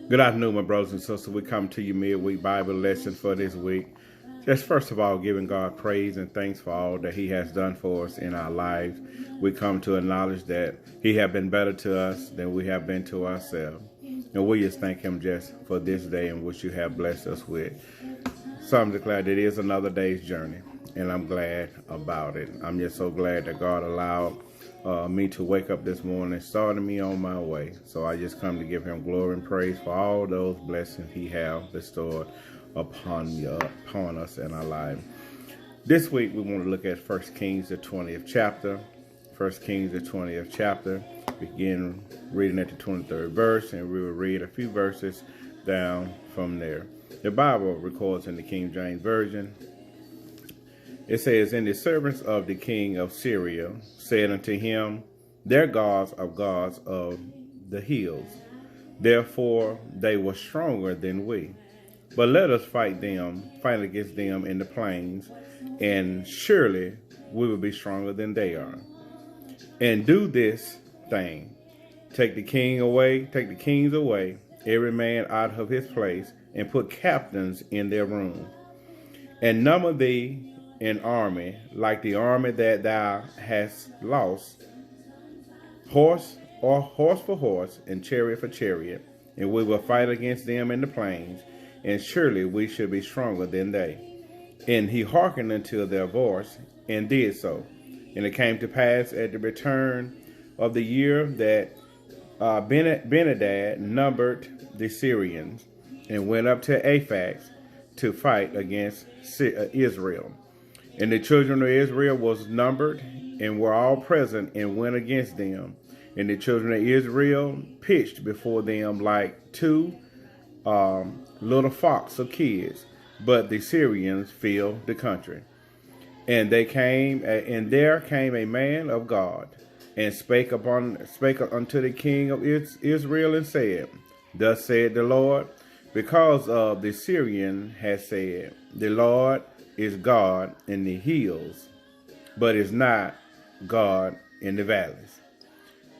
Good afternoon, my brothers and sisters. We come to you midweek Bible lesson for this week. Just first of all, giving God praise and thanks for all that He has done for us in our lives. We come to acknowledge that He has been better to us than we have been to ourselves. And we just thank Him just for this day in which you have blessed us with. Some declare that it is another day's journey, and I'm glad about it. I'm just so glad that God allowed me to wake up this morning, starting me on my way. So I just come to give Him glory and praise for all those blessings He has bestowed upon us in our life. This week we want to look at 1 Kings, the 20th chapter. 1 Kings, the 20th chapter. Begin reading at the 23rd verse, and we will read a few verses down from there. The Bible records in the King James Version. It says, "And the servants of the king of Syria said unto him, Their gods are gods of the hills. Therefore they were stronger than we. But let us fight against them in the plains, and surely we will be stronger than they are. And do this thing, take the kings away, every man out of his place, and put captains in their room. And number thee an army like the army that thou hast lost, horse for horse, and chariot for chariot, and we will fight against them in the plains, and surely we shall be stronger than they. And he hearkened unto their voice, and did so. And it came to pass at the return of the year that Benhadad numbered the Syrians, and went up to Aphax to fight against Israel. And the children of Israel was numbered, and were all present, and went against them. And the children of Israel pitched before them like two little flocks of kids. But the Syrians filled the country. And there came a man of God, and spake unto the king of Israel, and said, Thus said the Lord, because of the Syrian has said, The Lord is God in the hills, but is not God in the valleys.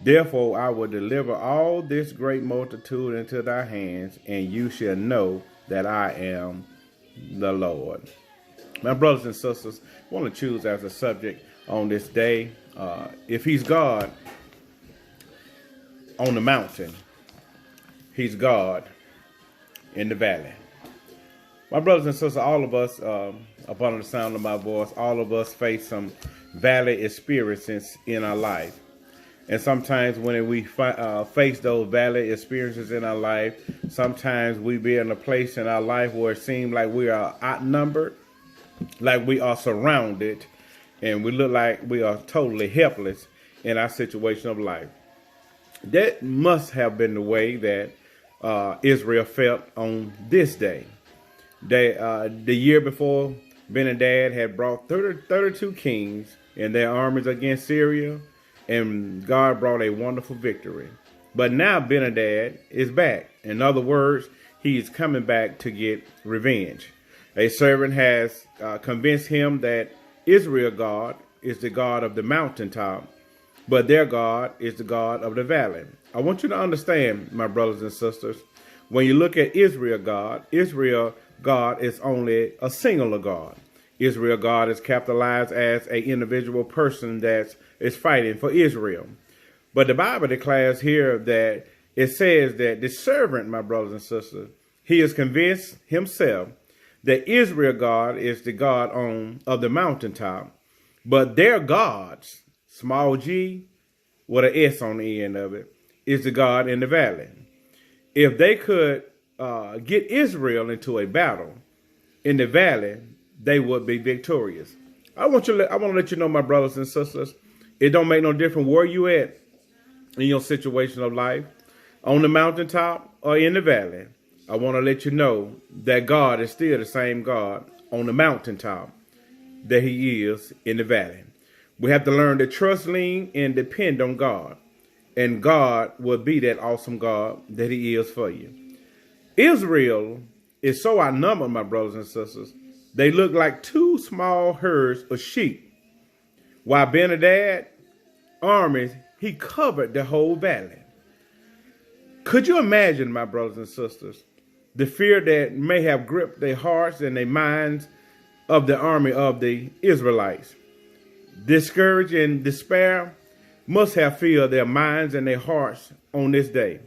Therefore I will deliver all this great multitude into thy hands, and you shall know that I am the Lord." My brothers and sisters, I want to choose as a subject on this day, if He's God on the mountain, He's God in the valley. My brothers and sisters, all of us, upon the sound of my voice, all of us face some valley experiences in our life. And sometimes when we face those valley experiences in our life, sometimes we be in a place in our life where it seems like we are outnumbered, like we are surrounded, and we look like we are totally helpless in our situation of life. That must have been the way that Israel felt on this day. The year before, Benhadad had brought 32 kings and their armies against Syria, and God brought a wonderful victory. But now Benhadad is back. In other words, he's coming back to get revenge. A servant has convinced him that Israel God is the God of the mountaintop, but their God is the God of the valley. I want you to understand, my brothers and sisters, when you look at Israel God is only a singular God. Israel God is capitalized as an individual person that is fighting for Israel. But the Bible declares here that it says that the servant, my brothers and sisters, he is convinced himself that Israel God is the God of the mountaintop, but their gods, small g, with an S on the end of it, is the God in the valley. If they could get Israel into a battle in the valley, they would be victorious. I want to let you know, my brothers and sisters, it don't make no difference where you at in your situation of life, on the mountaintop or in the valley. I want to let you know that God is still the same God on the mountaintop that He is in the valley. We have to learn to trust, lean, and depend on God. And God will be that awesome God that He is for you. Israel is so outnumbered, my brothers and sisters. They look like two small herds of sheep. While Benhadad armies, he covered the whole valley. Could you imagine, my brothers and sisters, the fear that may have gripped their hearts and their minds of the army of the Israelites? Discouraged and despair must have filled their minds and their hearts on this day.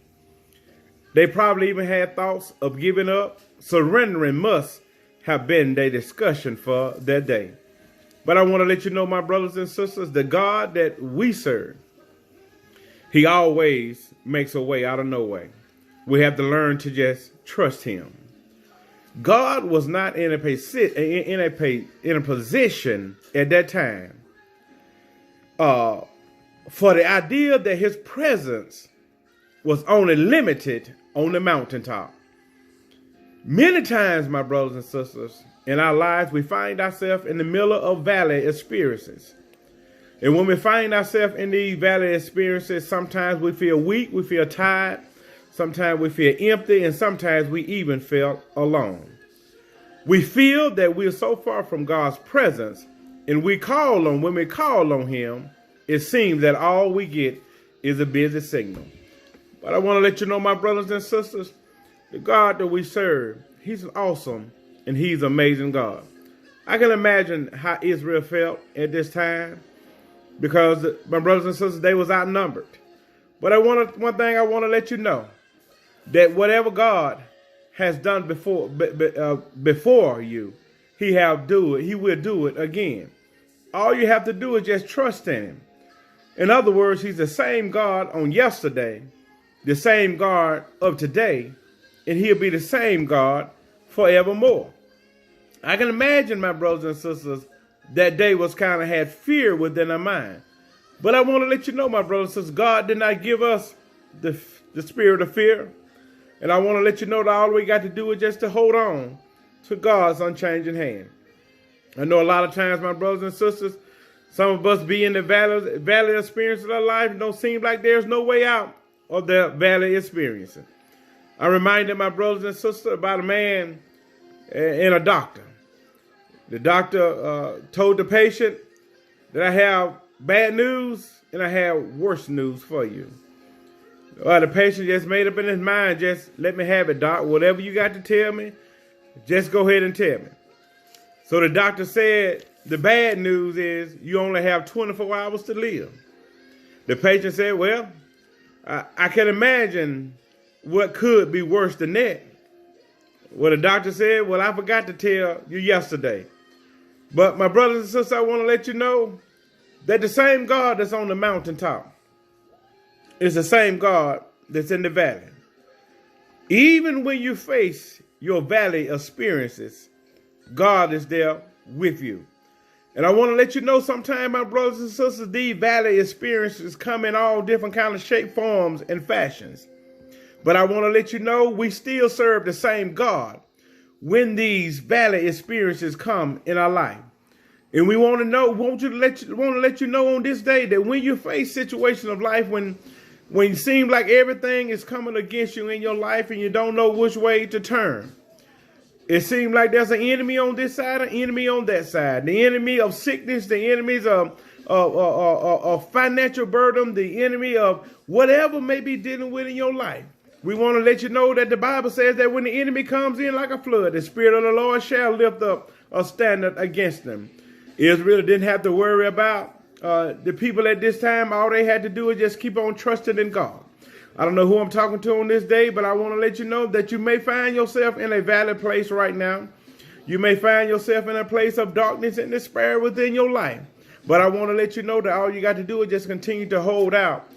They probably even had thoughts of giving up. Surrendering must have been their discussion for that day. But I want to let you know, my brothers and sisters, the God that we serve, he always makes a way out of no way. We have to learn to just trust him. God was not in a position at that time for the idea that his presence was only limited on the mountaintop. Many times, my brothers and sisters, in our lives, we find ourselves in the middle of valley experiences. And when we find ourselves in these valley experiences, sometimes we feel weak, we feel tired, sometimes we feel empty, and sometimes we even feel alone. We feel that we're so far from God's presence, and when we call on him, it seems that all we get is a busy signal. But I want to let you know, my brothers and sisters, the God that we serve, he's an awesome and he's an amazing God. I can imagine how Israel felt at this time, because my brothers and sisters, they was outnumbered. But one thing I want to let you know, that whatever God has done before you, he will do it again. All you have to do is just trust in him. In other words, he's the same God on yesterday, the same God of today, and he'll be the same God forevermore. I can imagine, my brothers and sisters, that day was kind of had fear within our mind. But I want to let you know, my brothers and sisters, God did not give us the spirit of fear. And I want to let you know that all we got to do is just to hold on to God's unchanging hand. I know a lot of times, my brothers and sisters, some of us be in the valley experience of our life and don't seem like there's no way out of the valley experience. I reminded my brothers and sisters about a man and a doctor. The doctor told the patient that I have bad news and I have worse news for you. The patient just made up in his mind, just let me have it, doc. Whatever you got to tell me, just go ahead and tell me. So the doctor said, the bad news is you only have 24 hours to live. The patient said, well, I can imagine what could be worse than that. Well, the doctor said, well, I forgot to tell you yesterday. But my brothers and sisters, I want to let you know that the same God that's on the mountaintop is the same God that's in the valley. Even when you face your valley experiences, God is there with you. And I want to let you know sometimes, my brothers and sisters, these valley experiences come in all different kinds of shape, forms, and fashions. But I want to let you know we still serve the same God when these valley experiences come in our life. And we want to let you know on this day that when you face situations of life, when you seem like everything is coming against you in your life and you don't know which way to turn. It seems like there's an enemy on this side, an enemy on that side. The enemy of sickness, the enemies of financial burden, the enemy of whatever may be dealing with in your life. We want to let you know that the Bible says that when the enemy comes in like a flood, the Spirit of the Lord shall lift up a standard against them. Israel didn't have to worry about the people at this time. All they had to do is just keep on trusting in God. I don't know who I'm talking to on this day, but I want to let you know that you may find yourself in a valley place right now. You may find yourself in a place of darkness and despair within your life. But I want to let you know that all you got to do is just continue to hold out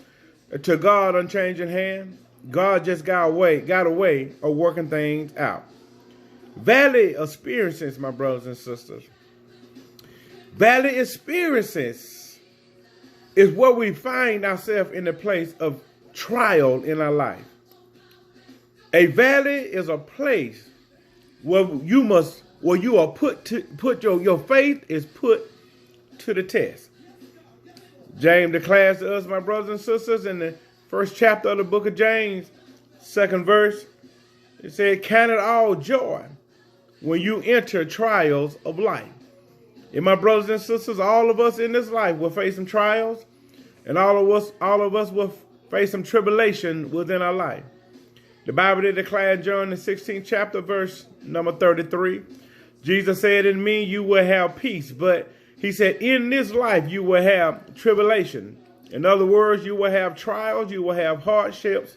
to God unchanging hand. God just got a way of working things out. Valley experiences, my brothers and sisters. Valley experiences is where we find ourselves in a place of trial in our life. A valley is a place where your faith is put to the test. James declares to us, my brothers and sisters, in the first chapter of the book of James, second verse, it said, count it all joy when you enter trials of life. And my brothers and sisters, all of us in this life will face some trials, and all of us will face some tribulation within our life. The Bible did declare in John the 16th chapter, verse number 33. Jesus said, in me you will have peace, but he said, in this life you will have tribulation. In other words, you will have trials, you will have hardships,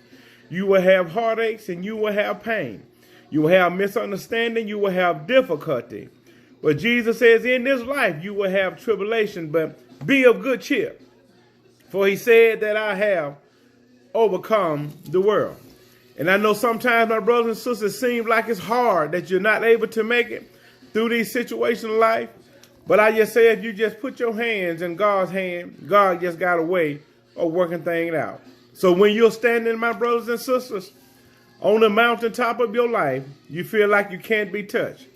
you will have heartaches, and you will have pain. You will have misunderstanding, you will have difficulty. But Jesus says, in this life you will have tribulation, but be of good cheer. For he said that I have overcome the world. And I know sometimes, my brothers and sisters, it seems like it's hard that you're not able to make it through these situations in life. But I just say, if you just put your hands in God's hand, God just got a way of working things out. So when you're standing, my brothers and sisters, on the mountaintop of your life, you feel like you can't be touched.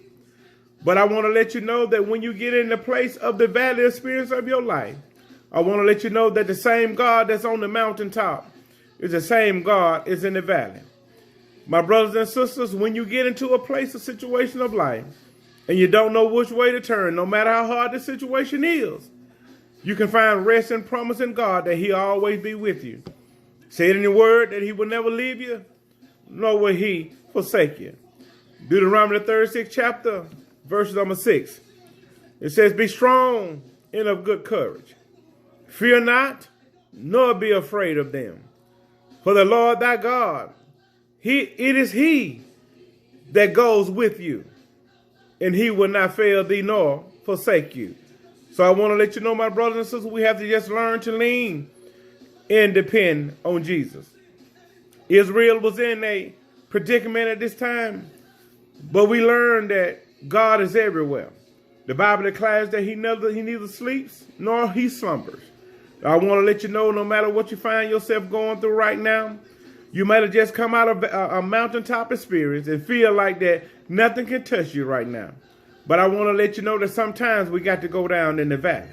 But I want to let you know that when you get in the place of the valley experience of your life, I want to let you know that the same God that's on the mountaintop is the same God is in the valley. My brothers and sisters, when you get into a place or situation of life and you don't know which way to turn, no matter how hard the situation is, you can find rest and promise in God that he'll always be with you. Say it in the word that he will never leave you, nor will he forsake you. Deuteronomy the 36th chapter, verse number 6. It says, be strong and of good courage. Fear not, nor be afraid of them. For the Lord thy God, it is he that goes with you, and he will not fail thee nor forsake you. So I want to let you know, my brothers and sisters, we have to just learn to lean and depend on Jesus. Israel was in a predicament at this time, but we learned that God is everywhere. The Bible declares that he neither sleeps nor he slumbers. I want to let you know, no matter what you find yourself going through right now, you might have just come out of a mountaintop experience and feel like that nothing can touch you right now. But I want to let you know that sometimes we got to go down in the valley.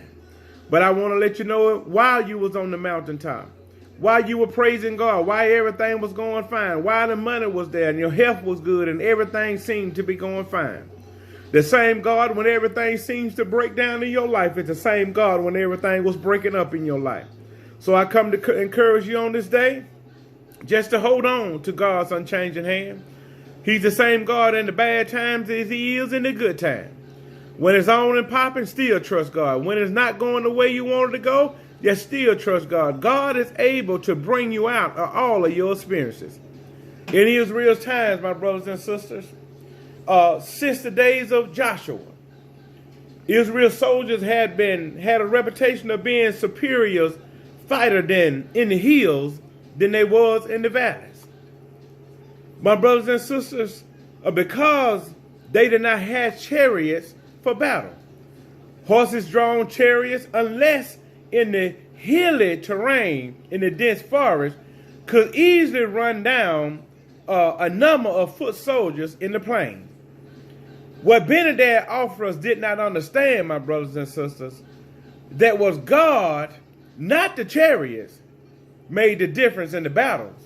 But I want to let you know, while you was on the mountaintop, while you were praising God, why everything was going fine, why the money was there and your health was good and everything seemed to be going fine. The same God, when everything seems to break down in your life, is the same God when everything was breaking up in your life. So I come to encourage you on this day just to hold on to God's unchanging hand. He's the same God in the bad times as he is in the good times. When it's on and popping, still trust God. When it's not going the way you wanted to go, just still trust God. God is able to bring you out of all of your experiences. In Israel's times, my brothers and sisters, since the days of Joshua, Israel's soldiers had a reputation of being superior fighter than in the hills than they was in the valleys. My brothers and sisters, because they did not have chariots for battle. Horses-drawn chariots, unless in the hilly terrain in the dense forest, could easily run down a number of foot soldiers in the plain. What Ben-Hadad offerers did not understand, my brothers and sisters, that was God, not the chariots, made the difference in the battles,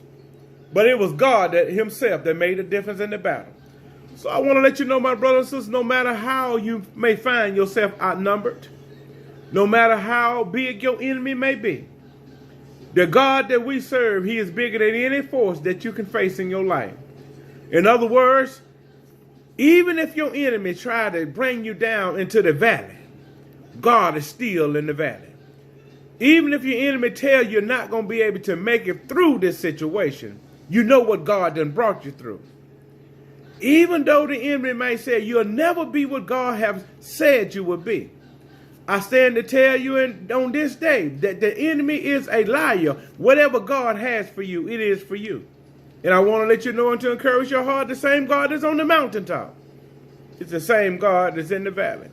but it was God that himself that made the difference in the battle. So I want to let you know, my brothers and sisters, no matter how you may find yourself outnumbered, no matter how big your enemy may be, the God that we serve, he is bigger than any force that you can face in your life. In other words, even if your enemy try to bring you down into the valley, God is still in the valley. Even if your enemy tell you're not going to be able to make it through this situation, you know what God done brought you through. Even though the enemy may say you'll never be what God has said you will be, I stand to tell you on this day that the enemy is a liar. Whatever God has for you, it is for you. And I want to let you know and to encourage your heart, the same God that's on the mountaintop, it's the same God that's in the valley.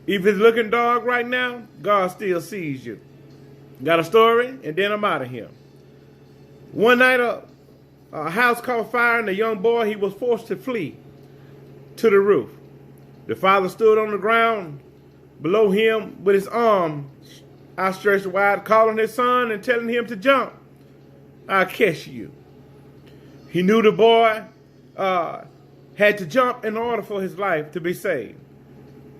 If it's looking dark right now, God still sees you. Got a story, and then I'm out of here. One night, a house caught fire, and the young boy, he was forced to flee to the roof. The father stood on the ground below him with his arm outstretched wide, calling his son and telling him to jump. I'll catch you. He knew the boy had to jump in order for his life to be saved.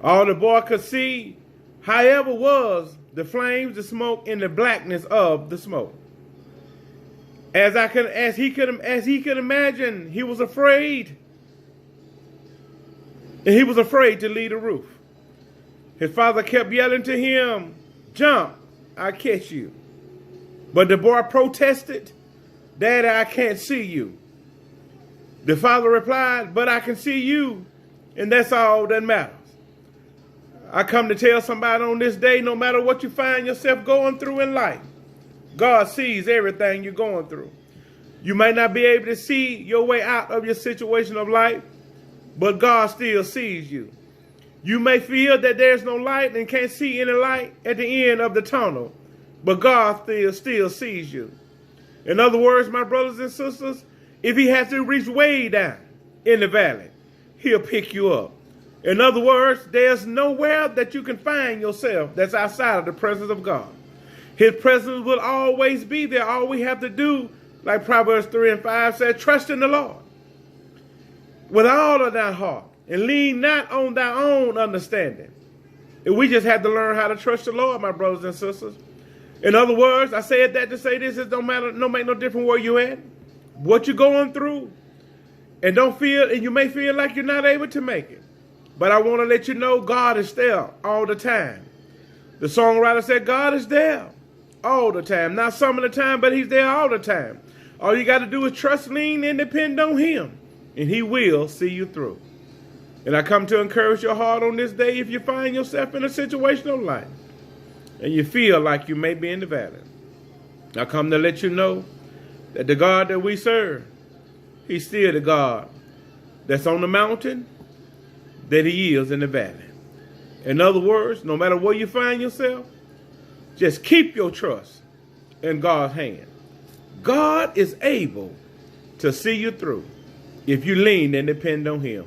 All the boy could see, however, was the flames, the smoke, and the blackness of the smoke. As he could imagine, he was afraid. And he was afraid to leave the roof. His father kept yelling to him, "Jump, I'll catch you." But the boy protested, "Daddy, I can't see you." The father replied, "But I can see you, and that's all that matters." I come to tell somebody on this day, no matter what you find yourself going through in life, God sees everything you're going through. You may not be able to see your way out of your situation of life, but God still sees you. You may feel that there's no light and can't see any light at the end of the tunnel, but God still sees you. In other words, my brothers and sisters, if he has to reach way down in the valley, he'll pick you up. In other words, there's nowhere that you can find yourself that's outside of the presence of God. His presence will always be there. All we have to do, like Proverbs 3:5 said, trust in the Lord with all of thy heart and lean not on thy own understanding. And we just have to learn how to trust the Lord, my brothers and sisters. In other words, I said that to say this, it don't matter, make no difference where you at, what you're going through, and you may feel like you're not able to make it. But I want to let you know God is there all the time. The songwriter said God is there all the time. Not some of the time, but he's there all the time. All you got to do is trust, lean, and depend on him, and he will see you through. And I come to encourage your heart on this day if you find yourself in a situation of life and you feel like you may be in the valley. I come to let you know that the God that we serve, he's still the God that's on the mountain that he is in the valley. In other words, no matter where you find yourself, just keep your trust in God's hand. God is able to see you through if you lean and depend on him.